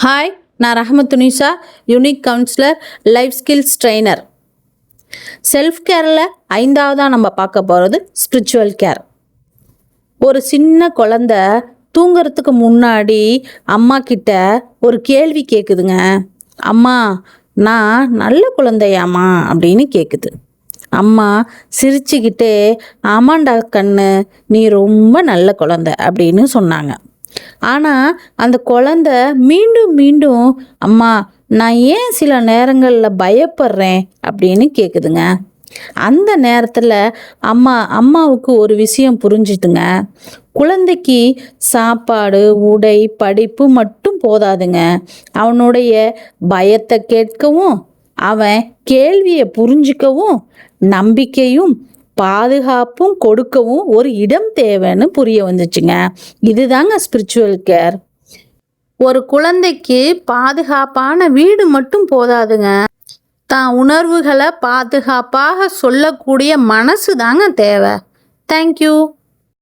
Hi, நான் Rahmathunnisa, unique counsellor, life skills trainer. Self கேரில் 5ஆவதாக நம்ம பார்க்க போகிறது ஸ்பிரிச்சுவல் கேர். ஒரு சின்ன குழந்த தூங்கிறதுக்கு முன்னாடி அம்மா கிட்ட ஒரு கேள்வி கேட்குதுங்க. அம்மா, நான் நல்ல குழந்தையாம்மா அப்படின்னு கேட்குது. அம்மா சிரிச்சுக்கிட்டே, ஆமாண்டா கண்ணு, நீ ரொம்ப நல்ல குழந்தை அப்படின்னு சொன்னாங்க. ஆனால் அந்த குழந்த மீண்டும் மீண்டும், அம்மா, நான் ஏன் சில நேரங்களில் பயப்படுறேன் அப்படின்னு கேட்குதுங்க. அந்த நேரத்தில் அம்மாவுக்கு ஒரு விஷயம் புரிஞ்சுதுங்க. குழந்தைக்கு சாப்பாடு, உடை, படிப்பு மட்டும் போதாதுங்க. அவனுடைய பயத்தை கேட்கவும், அவன் கேள்வியை புரிஞ்சிக்கவும், நம்பிக்கையும் பாதுகாப்பும் கொடுக்கவும் ஒரு இடம் தேவைன்னு புரிய வந்துச்சுங்க. இதுதாங்க ஸ்பிரிச்சுவல் கேர். ஒரு குழந்தைக்கு பாதுகாப்பான வீடு மட்டும் போதாதுங்க. தான் உணர்வுகளை பாதுகாப்பாக சொல்லக்கூடிய மனசு தாங்க தேவை. தேங்க்யூ.